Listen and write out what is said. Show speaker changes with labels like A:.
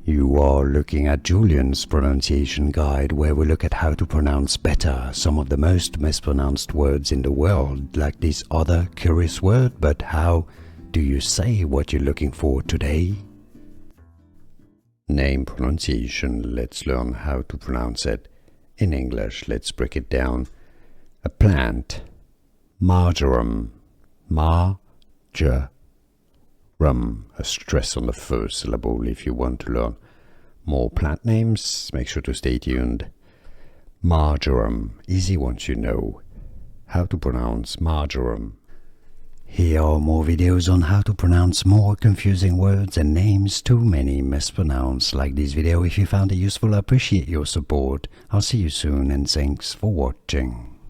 A: You are looking at Julian's pronunciation guide, where we look at how to pronounce better some of the most mispronounced words in the world, like this other curious word. But how do you say what you're looking for today? Name pronunciation. Let's learn how to pronounce it in English. Let's break it down. A plant. Marjoram. Marjoram. A stress on the first syllable. If you want to learn more plant names, make sure to stay tuned. Marjoram. Easy once you know how to pronounce marjoram. Here are more videos on how to pronounce more confusing words and names too many mispronounced. Like this video if you found it useful. I appreciate your support. I'll see you soon and thanks for watching.